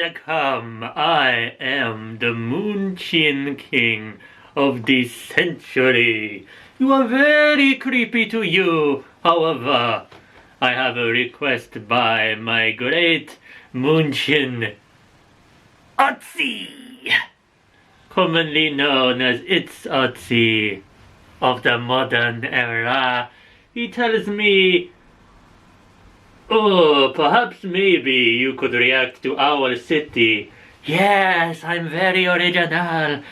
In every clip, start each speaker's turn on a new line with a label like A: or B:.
A: Welcome, I am the Moonchin King of the century. You are very creepy to you, however. I have a request by my great Moonchin Otzi, commonly known as It's Otzi of the modern era. He tells me, oh, perhaps maybe you could react to Owl City. Yes, I'm very original.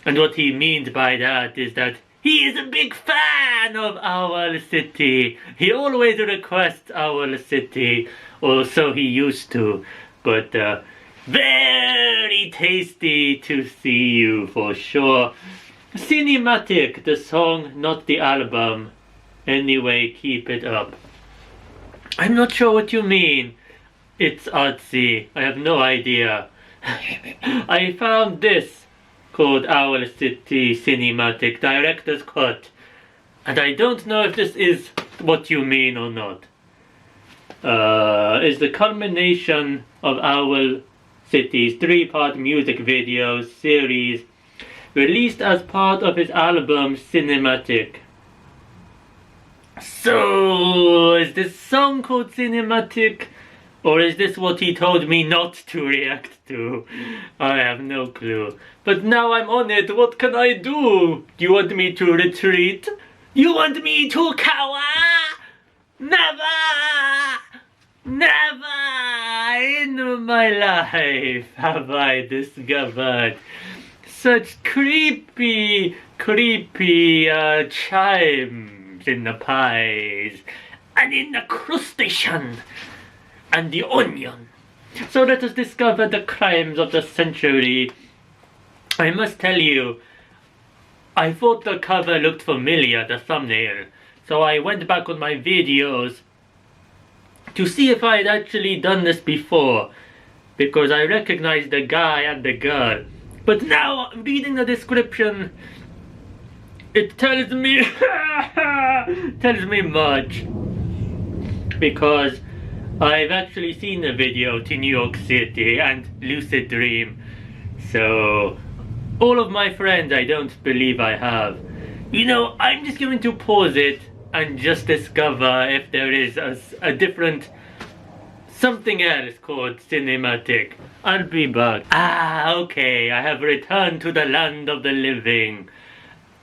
A: And what he means by that is that he is a big fan of Owl City. He always requests Owl City, or so he used to. But very tasty to see you for sure. Cinematic, the song, not the album. Anyway, keep it up. I'm not sure what you mean. It's artsy. I have no idea. I found this called Owl City Cinematic Director's Cut. And I don't know if this is what you mean or not. It's the culmination of Owl City's 3-part music video series released as part of his album Cinematic. So, is this song called Cinematic? Or is this what he told me not to react to? I have no clue. But now I'm on it, what can I do? Do you want me to retreat? You want me to cower? Never! Never in my life have I discovered such creepy chimes in the pies, and in the crustacean, and the onion. So let us discover the crimes of the century. I must tell you, I thought the cover looked familiar, the thumbnail, so I went back on my videos to see if I had actually done this before, because I recognized the guy and the girl. But now, reading the description, it tells me much, because I've actually seen the video to New York City and Lucid Dream, so all of my friends I don't believe I have. You know, I'm just going to pause it and just discover if there is a different something else called Cinematic. I'll be back. Okay, I have returned to the land of the living.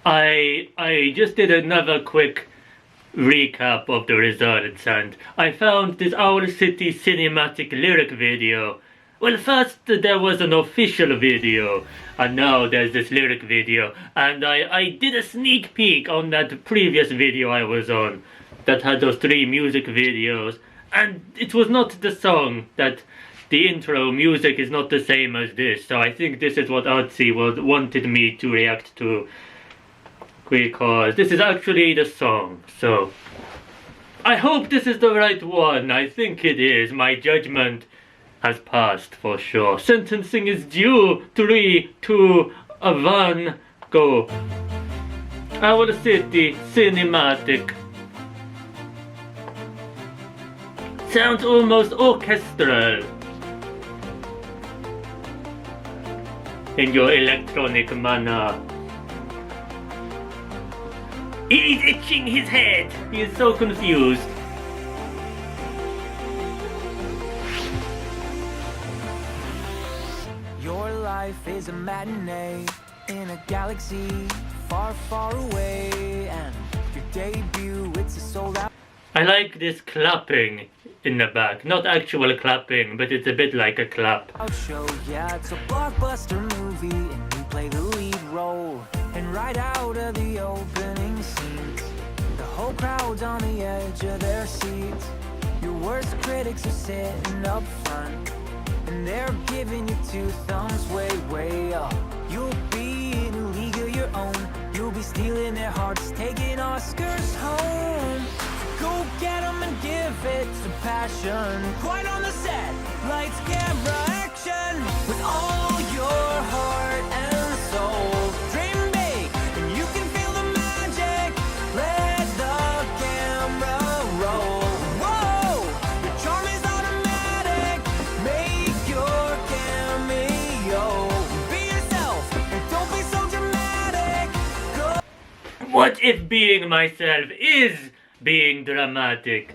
A: I just did another quick recap of the results, and I found this Owl City Cinematic lyric video. Well, first there was an official video, and now there's this lyric video, and I did a sneak peek on that previous video I was on that had those 3 music videos, and it was not the song. That the intro music is not the same as this, so I think this is what Artsy wanted me to react to, because this is actually the song. So I hope this is the right one. I think it is. My judgment has passed for sure. Sentencing is due. 3, 2, 1, go. Owl City Cinematic. Sounds almost orchestral in your electronic manner. He is itching his head. He is so confused.
B: Your life is a matinee in a galaxy far, far away, and your debut, it's a sold out.
A: I like this clapping in the back. Not actual clapping, but it's a bit like a clap.
B: Show, yeah, it's a blockbuster movie, and you play the lead role. And right out of the opening scenes, the whole crowd's on the edge of their seats. Your worst critics are sitting up front, and they're giving you 2 thumbs way, way up. You'll be in a league of your own. You'll be stealing their hearts, taking Oscars home. Go get 'em and give it some passion. Quiet on the set, lights, camera, action. With all your heart and soul, dream big, and you can feel the magic. Let the camera roll. Whoa, your charm is automatic. Make your
A: what if being myself is being dramatic?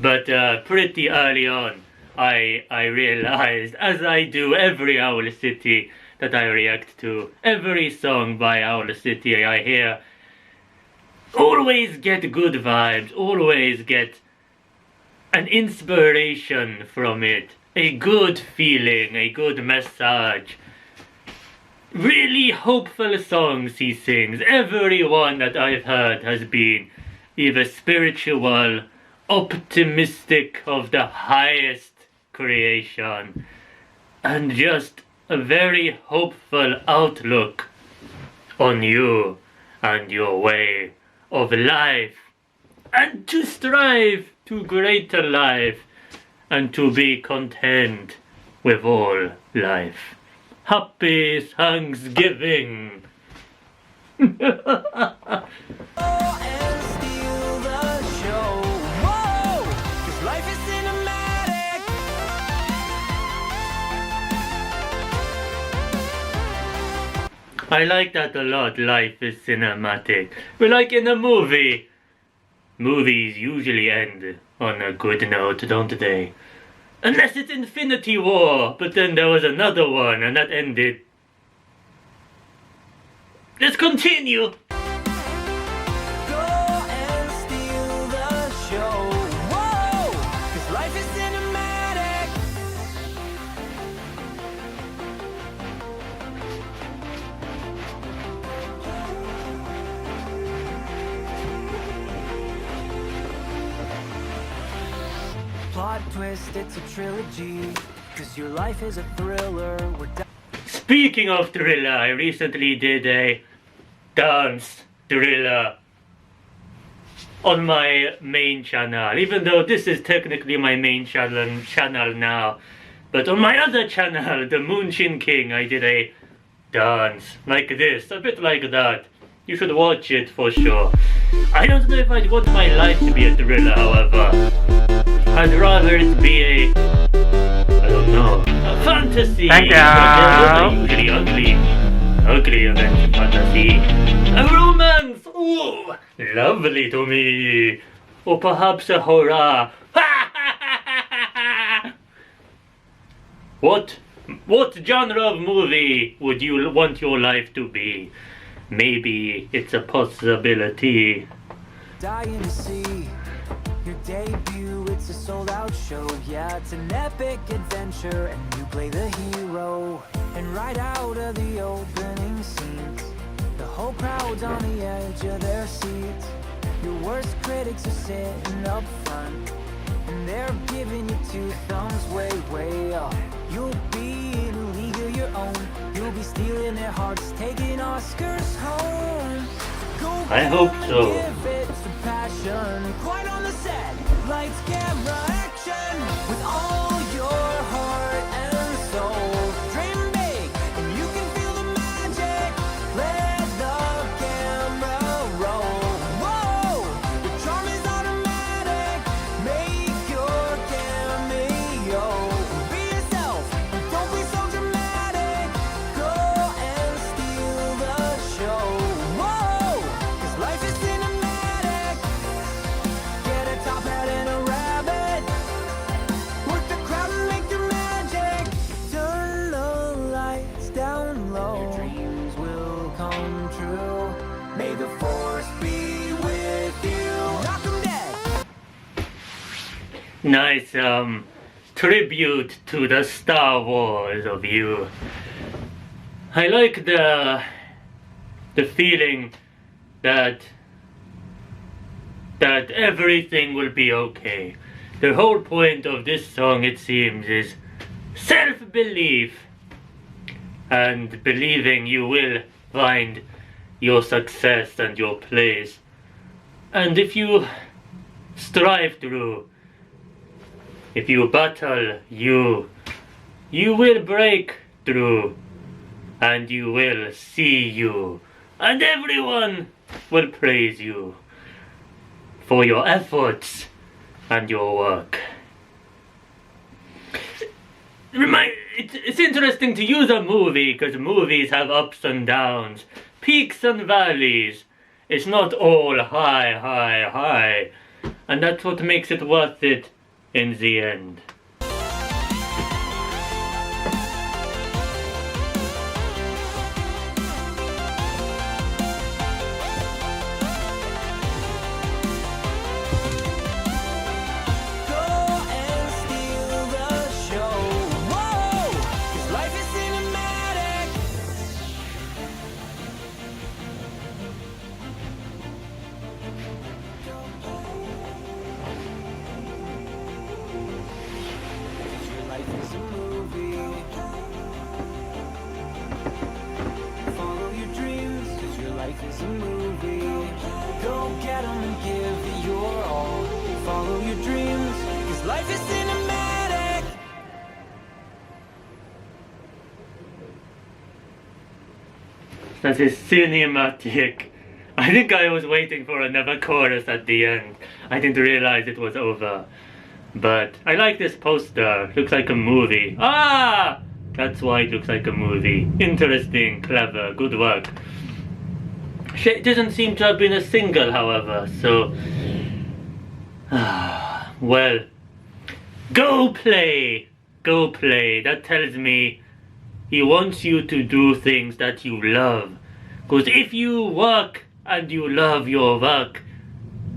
A: But pretty early on, I realized, as I do every Owl City that I react to, every song by Owl City I hear, always get good vibes, always get an inspiration from it, a good feeling, a good message. Really hopeful songs he sings. Every one that I've heard has been either spiritual, optimistic of the highest creation, and just a very hopeful outlook on you and your way of life, and to strive to greater life, and to be content with all life. Happy Thanksgiving!
B: And steal the show. Whoa! 'Cause life is cinematic.
A: I like that a lot. Life is cinematic. But like in a movie, movies usually end on a good note, don't they? Unless it's Infinity War, but then there was another one and that ended. Let's continue!
B: Go and steal the show. Whoa! 'Cause life is cinematic. Plot twist, it's a trilogy. 'Cause your life is a thriller.
A: Speaking of thriller, I recently did a dance thriller on my main channel, even though this is technically my main channel now. But on my other channel, the Moonshin King, I did a dance like this, a bit like that. You should watch it for sure. I don't know if I'd want my life to be a thriller, however. I'd rather it be a, I don't know, a fantasy.
C: Thank you.
A: Usually ugly. Ugly adventure fantasy. A romance! Ooh, lovely to me. Or perhaps a horror. What genre of movie would you want your life to be? Maybe it's a possibility.
B: Dying to see your debut, it's a sold out show. Yeah, it's an epic adventure, and you play the hero. And right out of the opening scenes, the whole crowd's on the edge of their seats. Your worst critics are sitting up front, and they're giving you two thumbs way, way up. You'll be in a league of your own. You'll be stealing their hearts, taking Oscars home. Go
A: I hope so.
B: give it some passion. Quiet on the set, lights, camera, action. With all your heart and soul, dream big, and you can feel the magic. Let the camera roll. Whoa, the charm is automatic. Make your cameo. Be yourself, and don't be so dramatic. Go and steal the show. Whoa, 'cause life is cinematic. Get a top hat and a rabbit. Work the crowd and make your magic. Turn the lights down low. Your dreams will come true. May the force be with you. Knock 'em dead.
A: Nice tribute to the Star Wars of you. I like the feeling that everything will be okay. The whole point of this song, it seems, is self-belief and believing you will find your success and your place. And if you strive through, if you battle, you will break through, and you will see you, and everyone will praise you for your efforts and your work. It's interesting to use a movie because movies have ups and downs, peaks and valleys. It's not all high, high, high. And that's what makes it worth it in the end.
B: It's a movie. Go get 'em and give it your all. Follow your dreams, 'cause life is cinematic.
A: That is cinematic. I think I was waiting for another chorus at the end. I didn't realize it was over. But I like this poster. Looks like a movie. Ah! That's why it looks like a movie. Interesting, clever, good work. It doesn't seem to have been a single, however, so... well... Go play! Go play. That tells me he wants you to do things that you love. Because if you work and you love your work,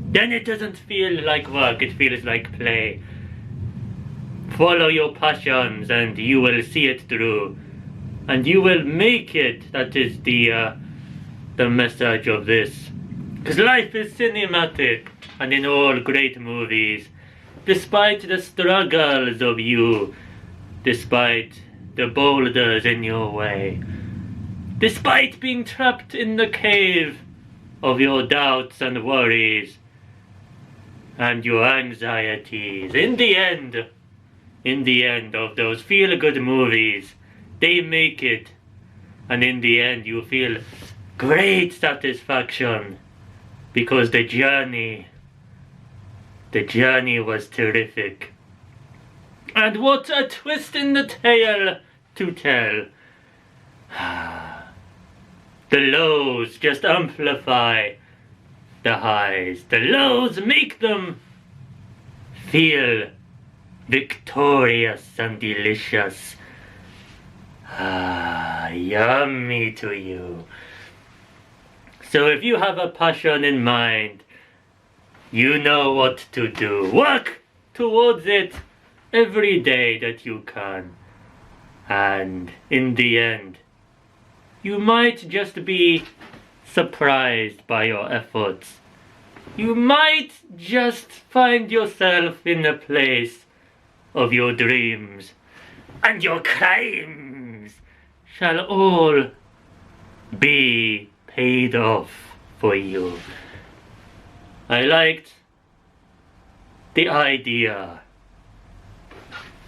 A: then it doesn't feel like work, it feels like play. Follow your passions and you will see it through. And you will make it. That is the message of this. Because life is cinematic, and in all great movies, despite the struggles of you, despite the boulders in your way, despite being trapped in the cave of your doubts and worries and your anxieties, in the end of those feel-good movies, they make it, and in the end you feel great satisfaction because the journey was terrific. And what a twist in the tale to tell. The lows just amplify the highs. The lows make them feel victorious and delicious. Yummy to you. So if you have a passion in mind, you know what to do. Work towards it every day that you can. And in the end, you might just be surprised by your efforts. You might just find yourself in the place of your dreams, and your crimes shall all be paid off for you. I liked the idea.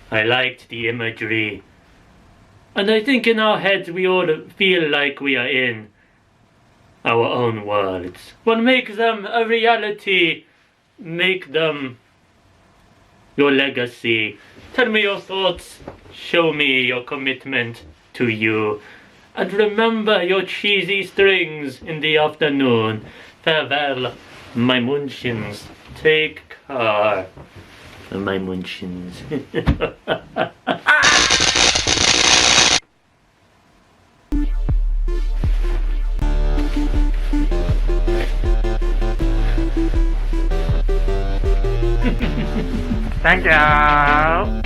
A: I liked the imagery. And I think in our heads we all feel like we are in our own worlds. Well, make them a reality. Make them your legacy. Tell me your thoughts. Show me your commitment to you. And remember your cheesy strings in the afternoon. Farewell, my munchins. Take care, my munchins. Thank you.